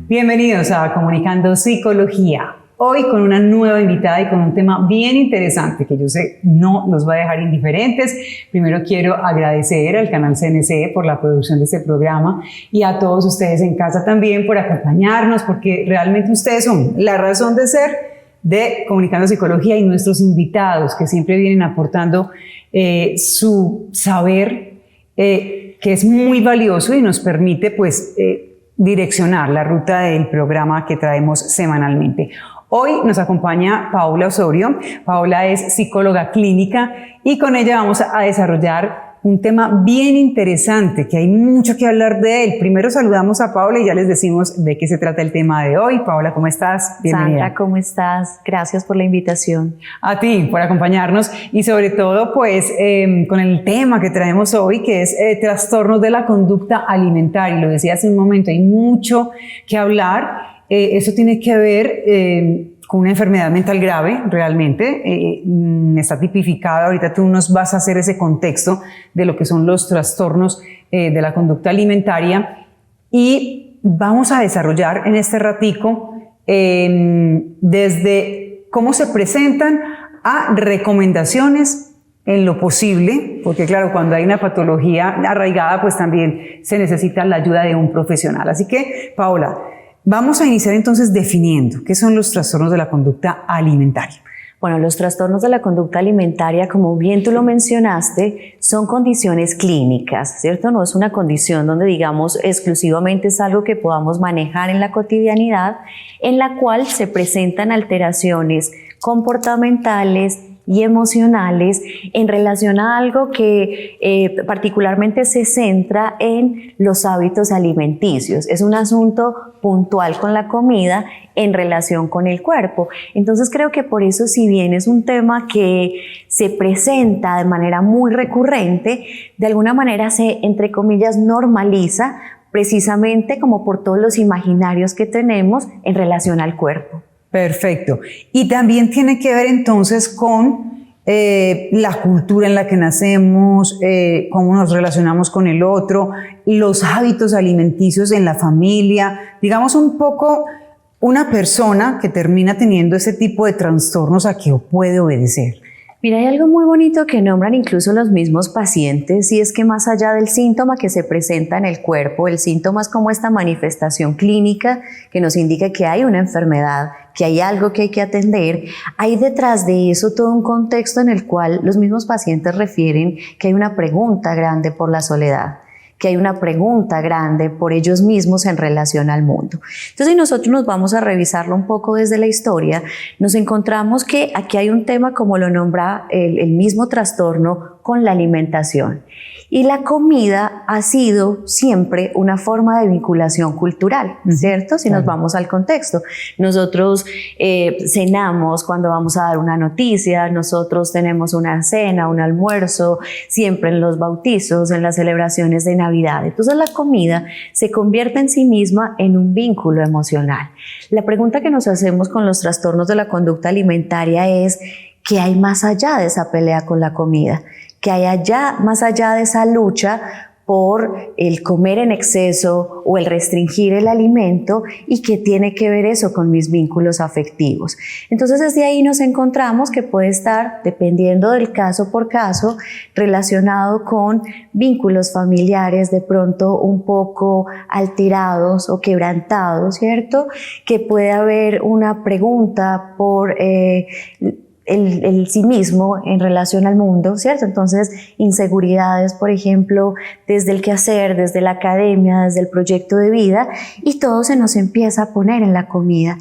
Bienvenidos a Comunicando Psicología. Hoy con una nueva invitada y con un tema bien interesante que yo sé no los va a dejar indiferentes. Primero quiero agradecer al canal CNC por la producción de este programa y a todos ustedes en casa también por acompañarnos, porque realmente ustedes son la razón de ser de Comunicando Psicología y nuestros invitados que siempre vienen aportando su saber que es muy valioso y nos permite direccionar la ruta del programa que traemos semanalmente. Hoy nos acompaña Paula Osorio. Paula es psicóloga clínica y con ella vamos a desarrollar un tema bien interesante, que hay mucho que hablar de él. Primero saludamos a Paula y ya les decimos de qué se trata el tema de hoy. Paula, ¿cómo estás? Bienvenida. Sandra, ¿cómo estás? Gracias por la invitación. A ti, por acompañarnos y sobre todo, con el tema que traemos hoy, que es trastornos de la conducta alimentaria. Lo decía hace un momento, hay mucho que hablar. Eso tiene que ver con una enfermedad mental grave, realmente. Está tipificada, ahorita tú nos vas a hacer ese contexto de lo que son los trastornos de la conducta alimentaria y vamos a desarrollar en este ratico desde cómo se presentan a recomendaciones en lo posible, porque claro, cuando hay una patología arraigada, pues también se necesita la ayuda de un profesional. Así que, Paola, vamos a iniciar entonces definiendo qué son los trastornos de la conducta alimentaria. Bueno, los trastornos de la conducta alimentaria, como bien tú lo mencionaste, son condiciones clínicas, ¿cierto? No es una condición donde digamos exclusivamente es algo que podamos manejar en la cotidianidad, en la cual se presentan alteraciones comportamentales y emocionales en relación a algo que particularmente se centra en los hábitos alimenticios. Es un asunto puntual con la comida en relación con el cuerpo. Entonces creo que por eso, si bien es un tema que se presenta de manera muy recurrente, de alguna manera se, entre comillas, normaliza precisamente como por todos los imaginarios que tenemos en relación al cuerpo. Perfecto. Y también tiene que ver entonces con la cultura en la que nacemos, cómo nos relacionamos con el otro, los hábitos alimenticios en la familia, digamos un poco una persona que termina teniendo ese tipo de trastornos a qué puede obedecer. Mira, hay algo muy bonito que nombran incluso los mismos pacientes, y es que más allá del síntoma que se presenta en el cuerpo, el síntoma es como esta manifestación clínica que nos indica que hay una enfermedad, que hay algo que hay que atender. Hay detrás de eso todo un contexto en el cual los mismos pacientes refieren que hay una pregunta grande por la soledad, que hay una pregunta grande por ellos mismos en relación al mundo. Entonces, si nosotros nos vamos a revisarlo un poco desde la historia, nos encontramos que aquí hay un tema, como lo nombra el mismo trastorno, con la alimentación. Y la comida ha sido siempre una forma de vinculación cultural, ¿cierto? Si nos vamos al contexto. Nosotros cenamos cuando vamos a dar una noticia, nosotros tenemos una cena, un almuerzo, siempre en los bautizos, en las celebraciones de Navidad. Entonces la comida se convierte en sí misma en un vínculo emocional. La pregunta que nos hacemos con los trastornos de la conducta alimentaria es: ¿qué hay más allá de esa pelea con la comida? ¿Qué hay allá, más allá de esa lucha por el comer en exceso o el restringir el alimento, y qué tiene que ver eso con mis vínculos afectivos? Entonces desde ahí nos encontramos que puede estar, dependiendo del caso por caso, relacionado con vínculos familiares de pronto un poco alterados o quebrantados, ¿cierto? Que puede haber una pregunta por el sí mismo en relación al mundo, ¿cierto? Entonces, inseguridades, por ejemplo, desde el quehacer, desde la academia, desde el proyecto de vida, y todo se nos empieza a poner en la comida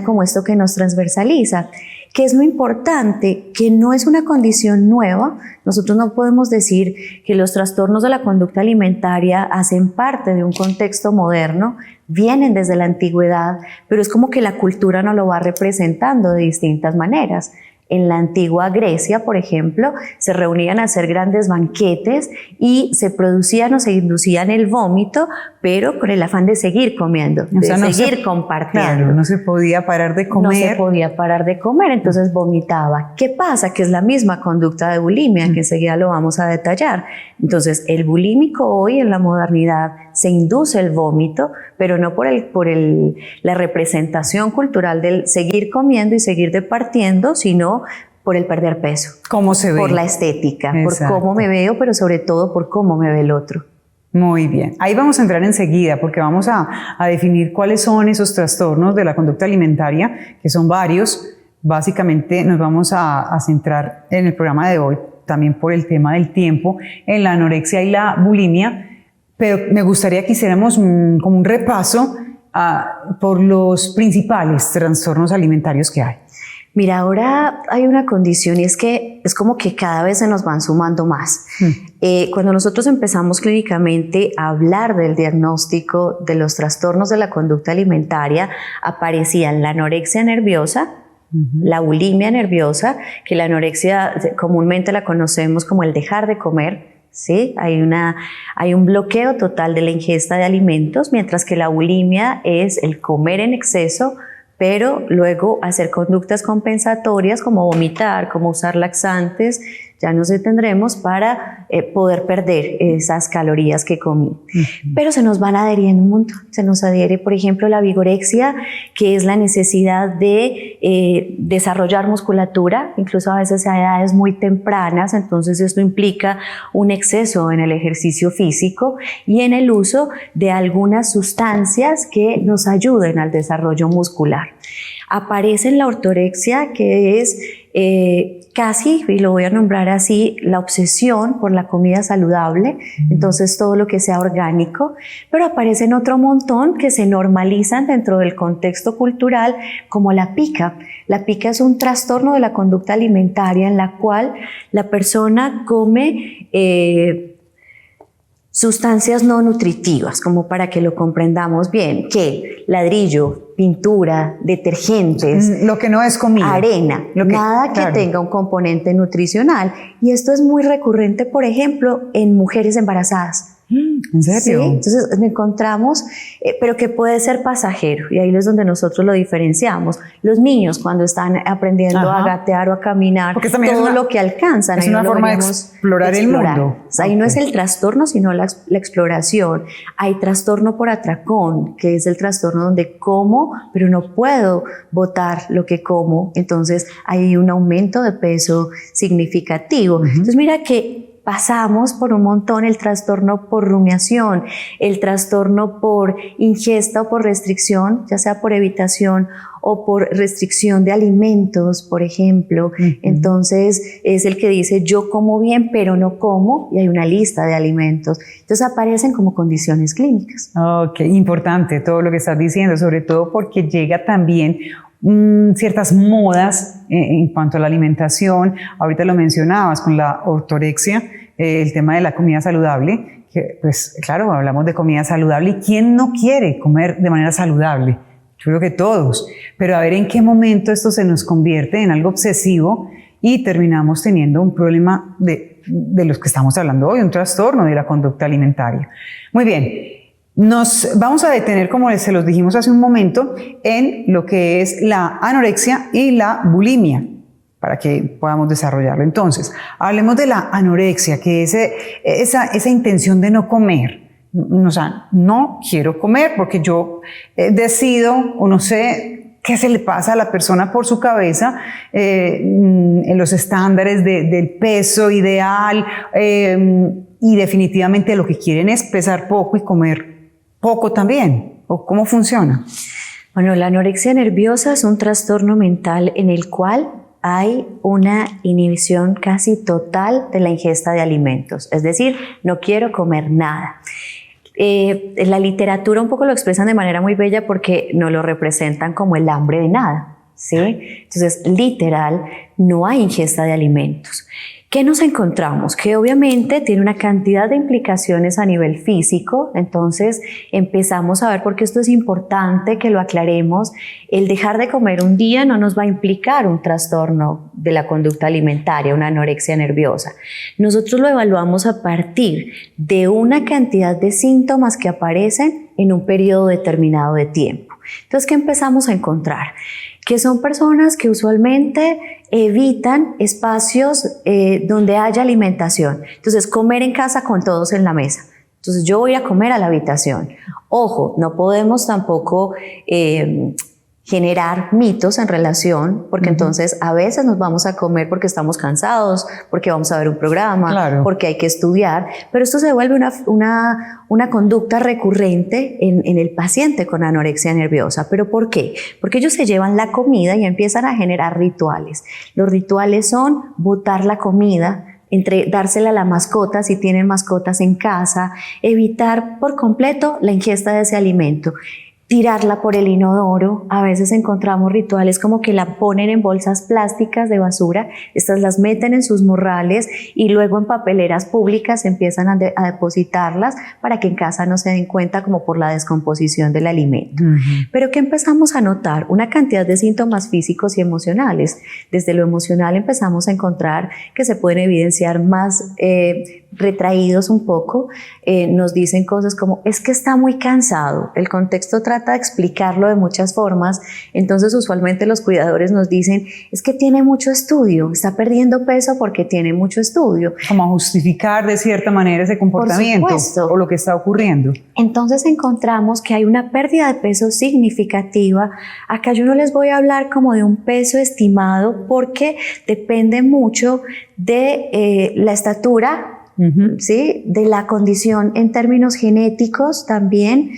como esto que nos transversaliza. ¿Qué es lo importante? Que no es una condición nueva. Nosotros no podemos decir que los trastornos de la conducta alimentaria hacen parte de un contexto moderno, vienen desde la antigüedad, pero es como que la cultura nos lo va representando de distintas maneras. En la antigua Grecia, por ejemplo, se reunían a hacer grandes banquetes y se producían o se inducían el vómito, pero con el afán de seguir comiendo, de seguir compartiendo. Claro, no se podía parar de comer. No se podía parar de comer, entonces vomitaba. ¿Qué pasa? Que es la misma conducta de bulimia, que enseguida lo vamos a detallar. Entonces, el bulímico hoy en la modernidad se induce el vómito, pero no por la representación cultural del seguir comiendo y seguir departiendo, sino por el perder peso. ¿Cómo se ve? Por la estética, Exacto. por cómo me veo, pero sobre todo por cómo me ve el otro. Muy bien, ahí vamos a entrar enseguida porque vamos a definir cuáles son esos trastornos de la conducta alimentaria, que son varios. Básicamente nos vamos a centrar en el programa de hoy, también por el tema del tiempo, en la anorexia y la bulimia, pero me gustaría que hiciéramos como un repaso por los principales trastornos alimentarios que hay. Mira, ahora hay una condición y es que es como que cada vez se nos van sumando más. Cuando nosotros empezamos clínicamente a hablar del diagnóstico de los trastornos de la conducta alimentaria, aparecían la anorexia nerviosa, la bulimia nerviosa, que la anorexia comúnmente la conocemos como el dejar de comer. ¿Sí? Hay un bloqueo total de la ingesta de alimentos, mientras que la bulimia es el comer en exceso, pero luego hacer conductas compensatorias como vomitar, como usar laxantes, ya nos detendremos para poder perder esas calorías que comí. Pero se nos van adheriendo un montón. Se nos adhiere, por ejemplo, la vigorexia, que es la necesidad de desarrollar musculatura, incluso a veces a edades muy tempranas, entonces esto implica un exceso en el ejercicio físico y en el uso de algunas sustancias que nos ayuden al desarrollo muscular. Aparece en la ortorexia, que es casi, y lo voy a nombrar así, la obsesión por la comida saludable, entonces todo lo que sea orgánico, pero aparecen otro montón que se normalizan dentro del contexto cultural, como la pica. La pica es un trastorno de la conducta alimentaria en la cual la persona come sustancias no nutritivas, como para que lo comprendamos bien, que ladrillo, pintura, detergentes, lo que no es comida, arena, nada que tenga un componente nutricional. Y esto es muy recurrente, por ejemplo, en mujeres embarazadas. ¿En serio? Sí, entonces encontramos, pero que puede ser pasajero, y ahí es donde nosotros lo diferenciamos. Los niños cuando están aprendiendo a gatear o a caminar, todo lo que alcanzan. Es una forma de explorar el mundo. Ahí no es el trastorno, sino la exploración. Hay trastorno por atracón, que es el trastorno donde como, pero no puedo botar lo que como, entonces hay un aumento de peso significativo. Entonces mira que pasamos por un montón el trastorno por rumiación, el trastorno por ingesta o por restricción, ya sea por evitación o por restricción de alimentos, por ejemplo. Entonces es el que dice yo como bien pero no como, y hay una lista de alimentos. Entonces aparecen como condiciones clínicas. Ok, importante todo lo que estás diciendo, sobre todo porque llega también ciertas modas en cuanto a la alimentación. Ahorita lo mencionabas con la ortorexia, el tema de la comida saludable, que pues claro, hablamos de comida saludable y ¿quién no quiere comer de manera saludable? Yo creo que todos, pero a ver en qué momento esto se nos convierte en algo obsesivo y terminamos teniendo un problema de los que estamos hablando hoy, un trastorno de la conducta alimentaria. Muy bien. Nos vamos a detener, como se los dijimos hace un momento, en lo que es la anorexia y la bulimia, para que podamos desarrollarlo. Entonces, hablemos de la anorexia, que es esa intención de no comer. O sea, no quiero comer porque yo decido, o no sé qué se le pasa a la persona por su cabeza, en los estándares del peso ideal, y definitivamente lo que quieren es pesar poco y comer poco también. ¿O cómo funciona? Bueno, la anorexia nerviosa es un trastorno mental en el cual hay una inhibición casi total de la ingesta de alimentos, es decir, no quiero comer nada. En la literatura un poco lo expresan de manera muy bella porque nos lo representan como el hambre de nada, ¿sí? Entonces, literal, no hay ingesta de alimentos. ¿Qué nos encontramos? Que obviamente tiene una cantidad de implicaciones a nivel físico, entonces empezamos a ver, porque esto es importante que lo aclaremos, el dejar de comer un día no nos va a implicar un trastorno de la conducta alimentaria, una anorexia nerviosa. Nosotros lo evaluamos a partir de una cantidad de síntomas que aparecen en un periodo determinado de tiempo. Entonces, ¿qué empezamos a encontrar? Que son personas que usualmente evitan espacios donde haya alimentación. Entonces, comer en casa con todos en la mesa. Entonces yo voy a comer a la habitación. Ojo, no podemos tampoco generar mitos en relación, porque entonces a veces nos vamos a comer porque estamos cansados, porque vamos a ver un programa, claro, porque hay que estudiar, pero esto se vuelve una conducta recurrente en el paciente con anorexia nerviosa. ¿Pero por qué? Porque ellos se llevan la comida y empiezan a generar rituales. Los rituales son botar la comida, dársela a la mascota si tienen mascotas en casa, evitar por completo la ingesta de ese alimento, tirarla por el inodoro. A veces encontramos rituales como que la ponen en bolsas plásticas de basura, estas las meten en sus morrales y luego en papeleras públicas empiezan a depositarlas para que en casa no se den cuenta como por la descomposición del alimento. Pero ¿qué empezamos a notar? Una cantidad de síntomas físicos y emocionales. Desde lo emocional empezamos a encontrar que se pueden evidenciar más retraídos un poco, nos dicen cosas como es que está muy cansado. El contexto trata de explicarlo de muchas formas, entonces usualmente los cuidadores nos dicen es que tiene mucho estudio, está perdiendo peso porque tiene mucho estudio. Como a justificar de cierta manera ese comportamiento o lo que está ocurriendo. Entonces encontramos que hay una pérdida de peso significativa. Acá yo no les voy a hablar como de un peso estimado porque depende mucho de la estatura, ¿sí? De la condición en términos genéticos también,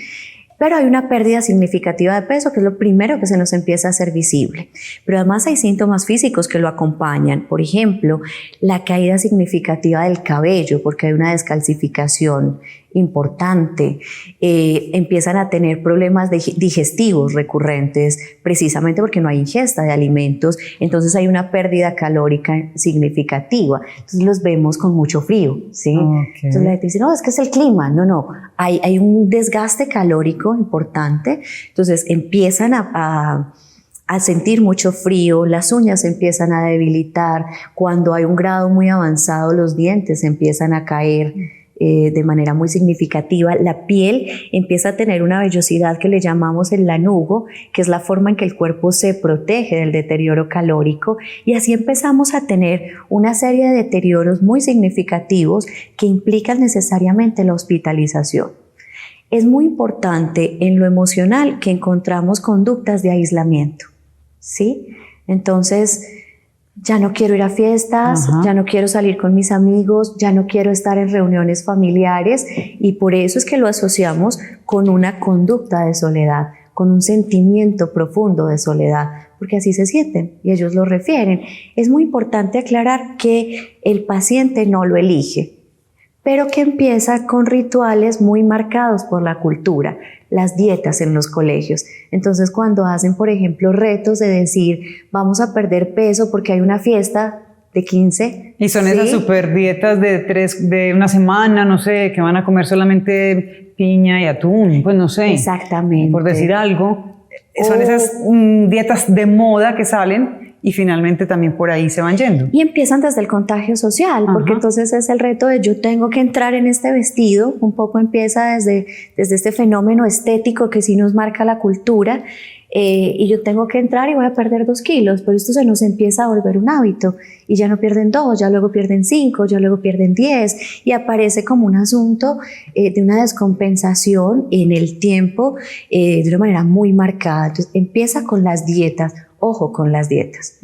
pero hay una pérdida significativa de peso, que es lo primero que se nos empieza a hacer visible. Pero además hay síntomas físicos que lo acompañan. Por ejemplo, la caída significativa del cabello, porque hay una descalcificación importante. Empiezan a tener problemas digestivos recurrentes, precisamente porque no hay ingesta de alimentos, entonces hay una pérdida calórica significativa. Entonces los vemos con mucho frío, ¿sí? Entonces la gente dice, no, es que es el clima. No, hay un desgaste calórico importante, entonces empiezan a sentir mucho frío, las uñas se empiezan a debilitar, cuando hay un grado muy avanzado los dientes empiezan a caer de manera muy significativa, la piel empieza a tener una vellosidad que le llamamos el lanugo, que es la forma en que el cuerpo se protege del deterioro calórico, y así empezamos a tener una serie de deterioros muy significativos que implican necesariamente la hospitalización. Es muy importante en lo emocional que encontramos conductas de aislamiento, ¿sí? Entonces, ya no quiero ir a fiestas, ya no quiero salir con mis amigos, ya no quiero estar en reuniones familiares, y por eso es que lo asociamos con una conducta de soledad, con un sentimiento profundo de soledad, porque así se sienten y ellos lo refieren. Es muy importante aclarar que el paciente no lo elige, pero que empieza con rituales muy marcados por la cultura, las dietas en los colegios. Entonces, cuando hacen, por ejemplo, retos de decir, vamos a perder peso porque hay una fiesta de 15. Y son esas super dietas de una semana, no sé, que van a comer solamente piña y atún, pues no sé. Exactamente. Por decir algo. Son esas dietas de moda que salen y finalmente también por ahí se van yendo. Y empiezan desde el contagio social, porque entonces es el reto de yo tengo que entrar en este vestido, un poco empieza desde este fenómeno estético que sí nos marca la cultura, y yo tengo que entrar y voy a perder 2 kilos, pero esto se nos empieza a volver un hábito, y ya no pierden 2, ya luego pierden 5, ya luego pierden 10, y aparece como un asunto de una descompensación en el tiempo de una manera muy marcada. Entonces empieza con las dietas. Ojo con las dietas.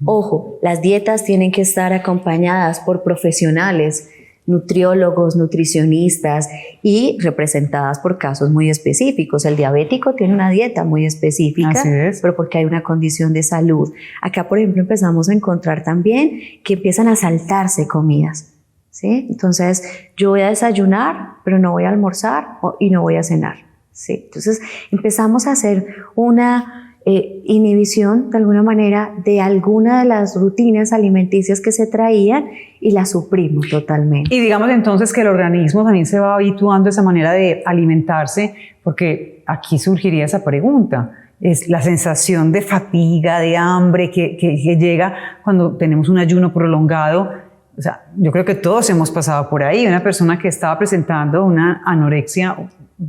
Ojo, las dietas tienen que estar acompañadas por profesionales, nutriólogos, nutricionistas y representadas por casos muy específicos. El diabético tiene una dieta muy específica, pero porque hay una condición de salud. Acá, por ejemplo, empezamos a encontrar también que empiezan a saltarse comidas, ¿sí? Entonces, yo voy a desayunar, pero no voy a almorzar y no voy a cenar, ¿sí? Entonces, empezamos a hacer una inhibición de alguna manera de alguna de las rutinas alimenticias que se traían y las suprimos totalmente. Y digamos entonces que el organismo también se va habituando a esa manera de alimentarse, porque aquí surgiría esa pregunta, es la sensación de fatiga, de hambre que llega cuando tenemos un ayuno prolongado. O sea, yo creo que todos hemos pasado por ahí. Una persona que estaba presentando una anorexia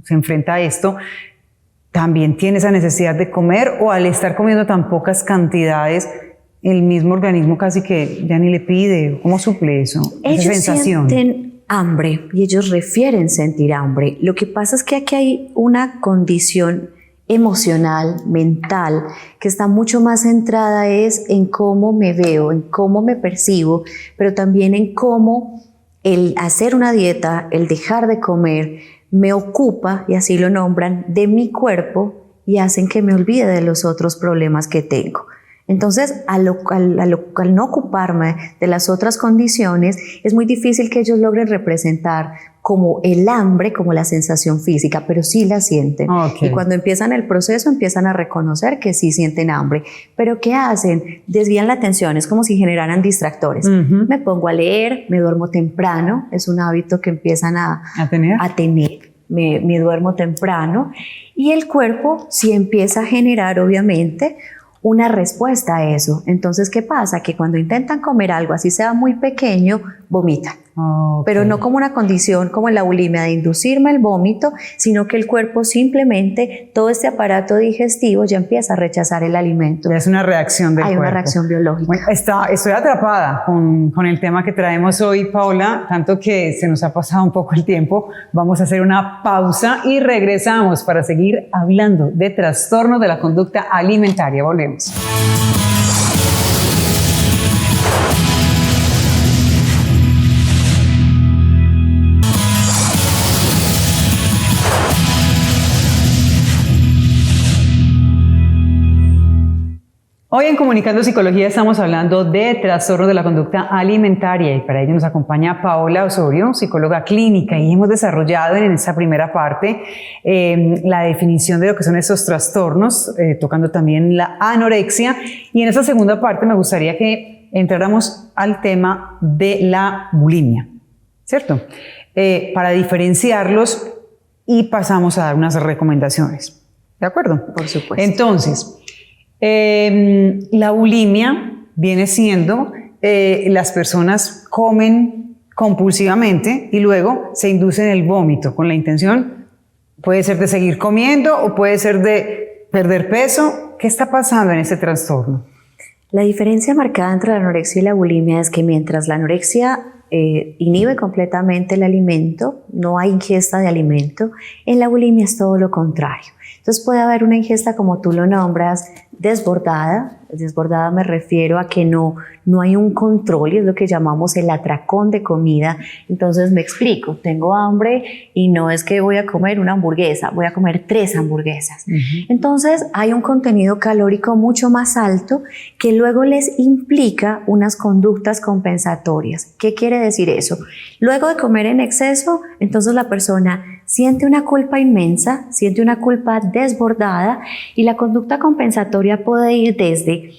se enfrenta a esto, también tiene esa necesidad de comer, o al estar comiendo tan pocas cantidades, el mismo organismo casi que ya ni le pide. ¿Cómo suple eso? Ellos esa sensación. Sienten hambre y ellos refieren sentir hambre. Lo que pasa es que aquí hay una condición emocional, mental, que está mucho más centrada es en cómo me veo, en cómo me percibo, pero también en cómo el hacer una dieta, el dejar de comer, me ocupa, y así lo nombran, de mi cuerpo y hacen que me olvide de los otros problemas que tengo. Entonces, al no ocuparme de las otras condiciones, es muy difícil que ellos logren representar como el hambre, como la sensación física, pero sí la sienten. Okay. Y cuando empiezan el proceso, empiezan a reconocer que sí sienten hambre. ¿Pero qué hacen? Desvían la atención, es como si generaran distractores. Me pongo a leer, me duermo temprano, es un hábito que empiezan a tener. Me duermo temprano y el cuerpo sí empieza a generar, obviamente, una respuesta a eso. Entonces, ¿qué pasa? Que cuando intentan comer algo, así sea muy pequeño, vomitan. Okay. Pero no como una condición como la bulimia de inducirme el vómito, sino que el cuerpo simplemente, todo este aparato digestivo ya empieza a rechazar el alimento. Ya es una reacción del cuerpo. Hay una reacción biológica. Bueno, estoy atrapada con el tema que traemos hoy, Paola, tanto que se nos ha pasado un poco el tiempo. Vamos a hacer una pausa y regresamos para seguir hablando de trastornos de la conducta alimentaria. Volvemos. Hoy en Comunicando Psicología estamos hablando de trastornos de la conducta alimentaria y para ello nos acompaña Paola Osorio, psicóloga clínica, y hemos desarrollado en esta primera parte la definición de lo que son estos trastornos, tocando también la anorexia, y en esta segunda parte me gustaría que entráramos al tema de la bulimia, ¿cierto? Para diferenciarlos y pasamos a dar unas recomendaciones, ¿de acuerdo? Por supuesto. Entonces, la bulimia viene siendo las personas comen compulsivamente y luego se inducen el vómito con la intención, puede ser de seguir comiendo o puede ser de perder peso. ¿Qué está pasando en este trastorno? La diferencia marcada entre la anorexia y la bulimia es que mientras la anorexia inhibe completamente el alimento, no hay ingesta de alimento, en la bulimia es todo lo contrario. Entonces puede haber una ingesta, como tú lo nombras, desbordada. Desbordada me refiero a que no hay un control y es lo que llamamos el atracón de comida. Entonces me explico, tengo hambre y no es que voy a comer una hamburguesa, voy a comer 3 hamburguesas. Entonces hay un contenido calórico mucho más alto que luego les implica unas conductas compensatorias. ¿Qué quiere decir eso? Luego de comer en exceso, entonces la persona siente una culpa inmensa, siente una culpa desbordada y la conducta compensatoria puede ir desde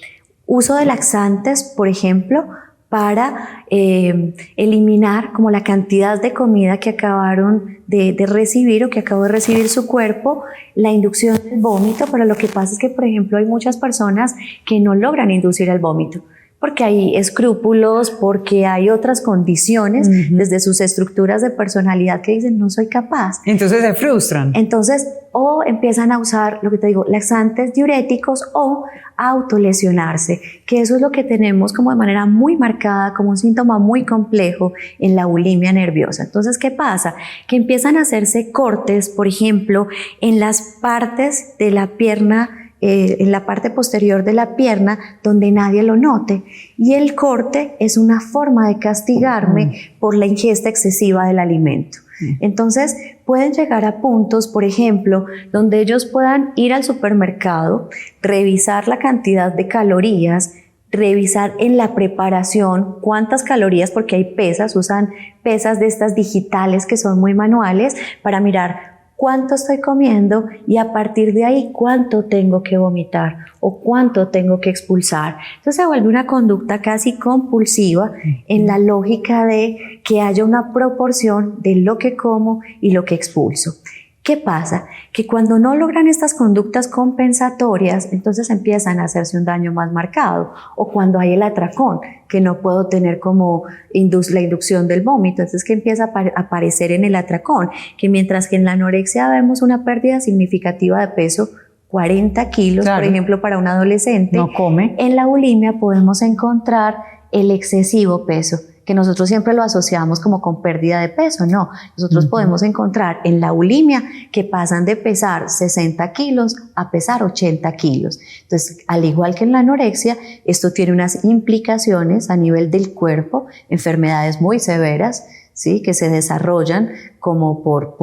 uso de laxantes, por ejemplo, para eliminar como la cantidad de comida que acabaron de recibir o que acabó de recibir su cuerpo, la inducción del vómito, pero lo que pasa es que, por ejemplo, hay muchas personas que no logran inducir el vómito, porque hay escrúpulos, porque hay otras condiciones desde sus estructuras de personalidad que dicen no soy capaz. Entonces se frustran. Entonces, o empiezan a usar, lo que te digo, laxantes diuréticos o autolesionarse, que eso es lo que tenemos como de manera muy marcada, como un síntoma muy complejo en la bulimia nerviosa. Entonces, ¿qué pasa? Que empiezan a hacerse cortes, por ejemplo, en las partes de la pierna, en la parte posterior de la pierna donde nadie lo note, y el corte es una forma de castigarme por la ingesta excesiva del alimento. Entonces pueden llegar a puntos, por ejemplo, donde ellos puedan ir al supermercado, revisar la cantidad de calorías, revisar en la preparación cuántas calorías, porque hay pesas, usan pesas de estas digitales que son muy manuales para mirar cuánto estoy comiendo y a partir de ahí cuánto tengo que vomitar o cuánto tengo que expulsar. Entonces se vuelve una conducta casi compulsiva en la lógica de que haya una proporción de lo que como y lo que expulso. ¿Qué pasa? Que cuando no logran estas conductas compensatorias, entonces empiezan a hacerse un daño más marcado, o cuando hay el atracón, que no puedo tener como la inducción del vómito, entonces que empieza a aparecer en el atracón, que mientras que en la anorexia vemos una pérdida significativa de peso, 40 kilos, claro, por ejemplo, para un adolescente, no come. En la bulimia podemos encontrar el excesivo peso, que nosotros siempre lo asociamos como con pérdida de peso. No, nosotros podemos encontrar en la bulimia que pasan de pesar 60 kilos a pesar 80 kilos. Entonces, al igual que en la anorexia, esto tiene unas implicaciones a nivel del cuerpo, enfermedades muy severas, ¿sí? Que se desarrollan como por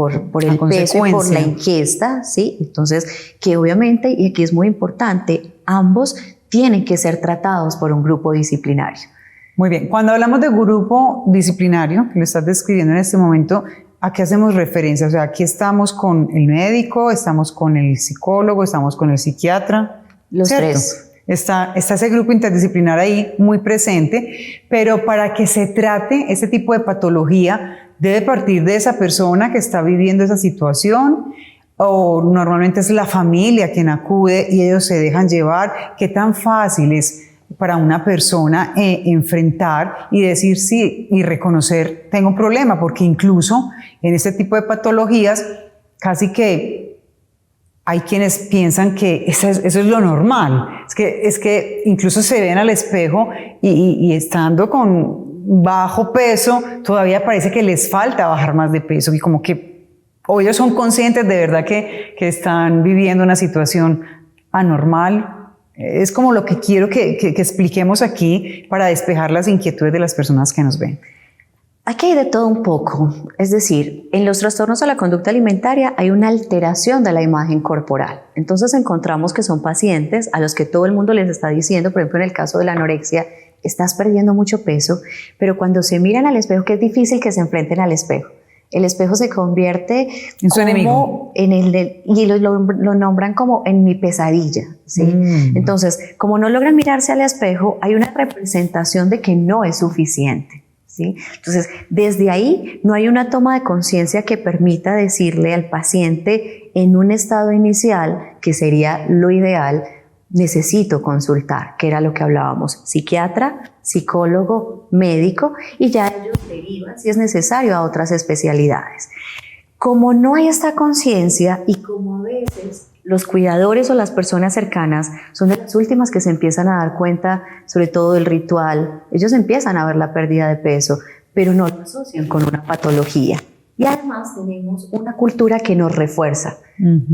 el peso y por la ingesta, ¿sí? Entonces, que obviamente, y aquí es muy importante, ambos tienen que ser tratados por un grupo disciplinario. Muy bien, cuando hablamos de grupo disciplinario, que lo estás describiendo en este momento, ¿a qué hacemos referencia? O sea, aquí estamos con el médico, estamos con el psicólogo, estamos con el psiquiatra. Los ¿cierto? tres. Está ese grupo interdisciplinar ahí muy presente, pero para que se trate este tipo de patología, debe partir de esa persona que está viviendo esa situación, o normalmente es la familia quien acude y ellos se dejan llevar. ¿Qué tan fácil es para una persona enfrentar y decir sí y reconocer tengo un problema? Porque incluso en este tipo de patologías casi que hay quienes piensan que eso es lo normal. Es que incluso se ven al espejo y estando con bajo peso todavía parece que les falta bajar más de peso, y como que o ellos son conscientes de verdad que están viviendo una situación anormal. Es como lo que quiero que expliquemos aquí para despejar las inquietudes de las personas que nos ven. Aquí hay de todo un poco, es decir, en los trastornos de la conducta alimentaria hay una alteración de la imagen corporal. Entonces encontramos que son pacientes a los que todo el mundo les está diciendo, por ejemplo en el caso de la anorexia, estás perdiendo mucho peso, pero cuando se miran al espejo, que es difícil que se enfrenten al espejo. El espejo se convierte en su enemigo. Y lo nombran como en mi pesadilla, ¿sí? Entonces, como no logran mirarse al espejo, hay una representación de que no es suficiente, ¿sí? Entonces, desde ahí no hay una toma de conciencia que permita decirle al paciente en un estado inicial, que sería lo ideal, necesito consultar, que era lo que hablábamos, psiquiatra, psicólogo, médico, y ya ellos derivan, si es necesario, a otras especialidades. Como no hay esta conciencia y como a veces los cuidadores o las personas cercanas son de las últimas que se empiezan a dar cuenta, sobre todo del ritual, ellos empiezan a ver la pérdida de peso, pero no lo asocian con una patología. Y además tenemos una cultura que nos refuerza.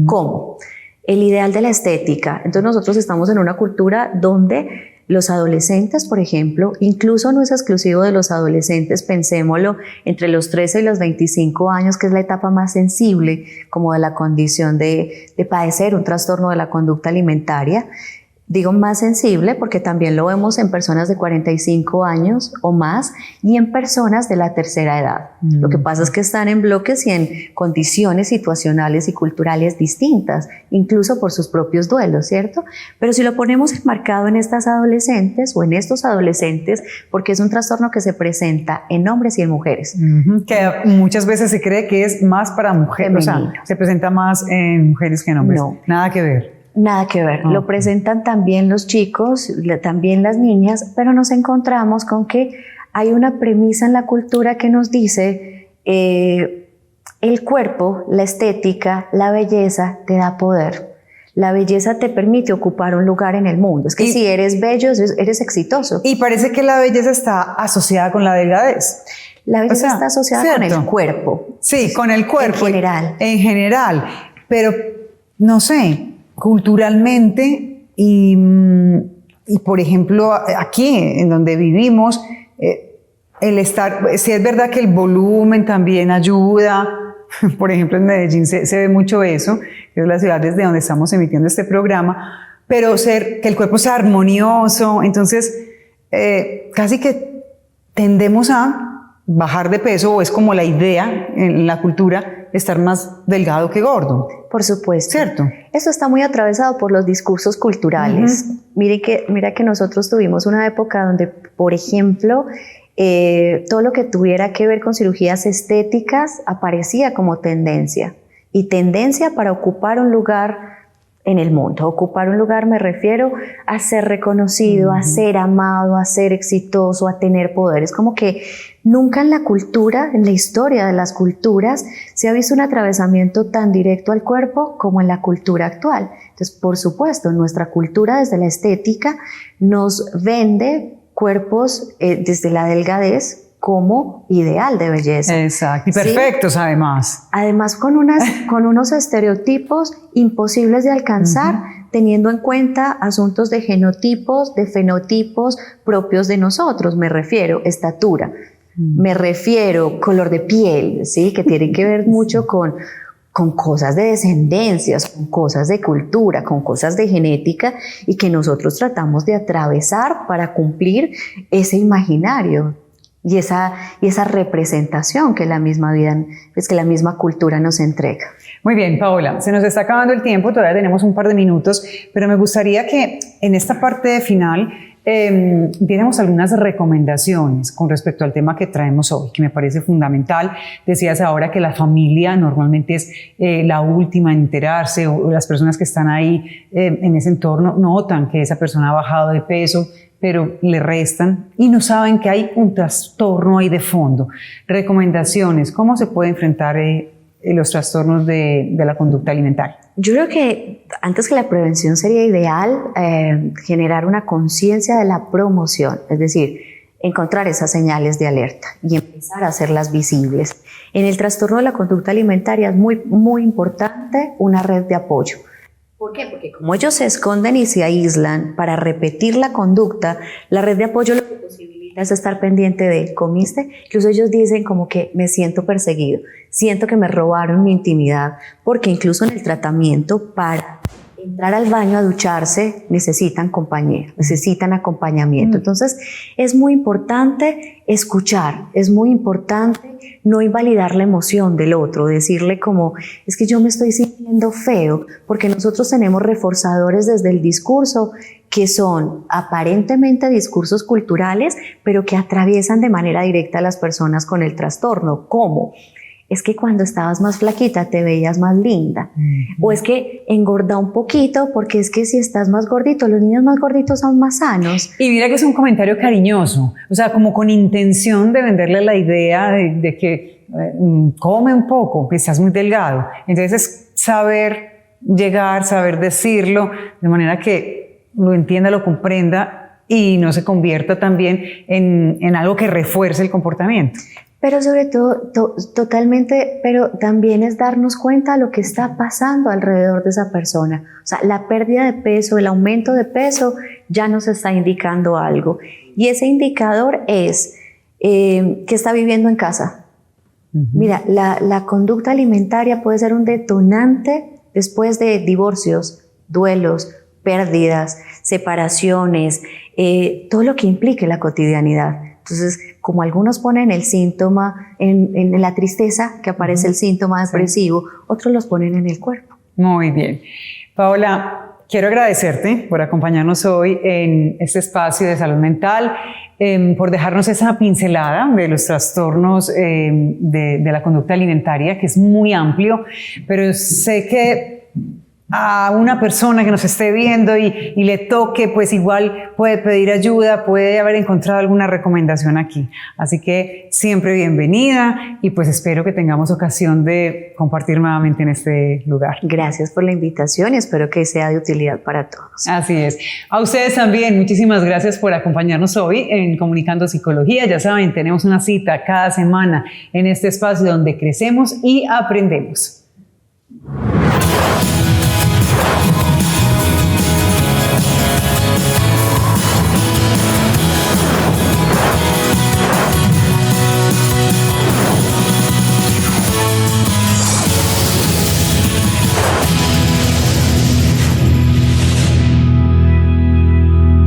¿Cómo? El ideal de la estética. Entonces nosotros estamos en una cultura donde los adolescentes, por ejemplo, incluso no es exclusivo de los adolescentes, pensémoslo, entre los 13 y los 25 años, que es la etapa más sensible como de la condición de padecer un trastorno de la conducta alimentaria. Digo más sensible porque también lo vemos en personas de 45 años o más y en personas de la tercera edad. Lo que pasa es que están en bloques y en condiciones situacionales y culturales distintas, incluso por sus propios duelos, ¿cierto? Pero si lo ponemos enmarcado en estas adolescentes o en estos adolescentes, porque es un trastorno que se presenta en hombres y en mujeres. Que muchas veces se cree que es más para mujeres, o sea, se presenta más en mujeres que en hombres. No. Nada que ver. Nada que ver, lo presentan también los chicos, también las niñas, pero nos encontramos con que hay una premisa en la cultura que nos dice el cuerpo, la estética, la belleza te da poder. La belleza te permite ocupar un lugar en el mundo. Es que si eres bello, eres exitoso. Y parece que la belleza está asociada con la delgadez. La belleza está asociada ¿cierto? Con el cuerpo. Sí, con el cuerpo. En general, pero no sé, culturalmente y por ejemplo aquí en donde vivimos, el estar, si es verdad que el volumen también ayuda, por ejemplo en Medellín se ve mucho eso, que es la ciudad desde donde estamos emitiendo este programa, pero que el cuerpo sea armonioso, entonces casi que tendemos a bajar de peso, o es como la idea en la cultura, estar más delgado que gordo. Por supuesto. ¿Cierto? Eso está muy atravesado por los discursos culturales. Mira que nosotros tuvimos una época donde, por ejemplo, todo lo que tuviera que ver con cirugías estéticas aparecía como tendencia. Y tendencia para ocupar un lugar en el mundo. Ocupar un lugar me refiero a ser reconocido, a ser amado, a ser exitoso, a tener poder. Es como que nunca en la cultura, en la historia de las culturas, se ha visto un atravesamiento tan directo al cuerpo como en la cultura actual. Entonces, por supuesto, nuestra cultura desde la estética nos vende cuerpos desde la delgadez, como ideal de belleza. Exacto, y perfectos, ¿sí? Además con unos estereotipos imposibles de alcanzar, teniendo en cuenta asuntos de genotipos, de fenotipos propios de nosotros. Me refiero estatura, me refiero color de piel, ¿sí? Que tiene que ver mucho con cosas de descendencias, con cosas de cultura, con cosas de genética, y que nosotros tratamos de atravesar para cumplir ese imaginario y esa representación que la misma vida, que la misma cultura nos entrega. Muy bien, Paola, se nos está acabando el tiempo, todavía tenemos un par de minutos, pero me gustaría que en esta parte final diéramos algunas recomendaciones con respecto al tema que traemos hoy, que me parece fundamental. Decías ahora que la familia normalmente es la última en enterarse, o las personas que están ahí en ese entorno notan que esa persona ha bajado de peso, pero le restan y no saben que hay un trastorno ahí de fondo. Recomendaciones, ¿cómo se puede enfrentar los trastornos de la conducta alimentaria? Yo creo que antes que la prevención sería ideal generar una conciencia de la promoción, es decir, encontrar esas señales de alerta y empezar a hacerlas visibles. En el trastorno de la conducta alimentaria es muy, muy importante una red de apoyo. ¿Por qué? Porque como ellos se esconden y se aíslan para repetir la conducta, la red de apoyo lo que posibilita es estar pendiente de ¿comiste? Incluso ellos dicen como que me siento perseguido, siento que me robaron mi intimidad, porque incluso en el tratamiento para entrar al baño a ducharse necesitan compañía, necesitan acompañamiento. Entonces es muy importante escuchar, es muy importante no invalidar la emoción del otro, decirle como, es que yo me estoy sintiendo feo, porque nosotros tenemos reforzadores desde el discurso que son aparentemente discursos culturales, pero que atraviesan de manera directa a las personas con el trastorno. ¿Cómo? Es que cuando estabas más flaquita te veías más linda, o es que engorda un poquito, porque es que si estás más gordito, los niños más gorditos son más sanos. Y mira que es un comentario cariñoso, o sea, como con intención de venderle la idea de que come un poco, que estás muy delgado. Entonces es saber llegar, saber decirlo, de manera que lo entienda, lo comprenda y no se convierta también en algo que refuerce el comportamiento. Pero sobre todo, totalmente, pero también es darnos cuenta de lo que está pasando alrededor de esa persona. O sea, la pérdida de peso, el aumento de peso ya nos está indicando algo. Y ese indicador es que está viviendo en casa. Mira, la conducta alimentaria puede ser un detonante después de divorcios, duelos, pérdidas, separaciones, todo lo que implique la cotidianidad. Entonces, como algunos ponen el síntoma en la tristeza, que aparece el síntoma depresivo, otros los ponen en el cuerpo. Muy bien. Paola, quiero agradecerte por acompañarnos hoy en este espacio de salud mental, por dejarnos esa pincelada de los trastornos de la conducta alimentaria, que es muy amplio, pero sé que a una persona que nos esté viendo y le toque, pues igual puede pedir ayuda, puede haber encontrado alguna recomendación aquí. Así que siempre bienvenida y pues espero que tengamos ocasión de compartir nuevamente en este lugar. Gracias por la invitación y espero que sea de utilidad para todos. Así es. A ustedes también, muchísimas gracias por acompañarnos hoy en Comunicando Psicología. Ya saben, tenemos una cita cada semana en este espacio donde crecemos y aprendemos.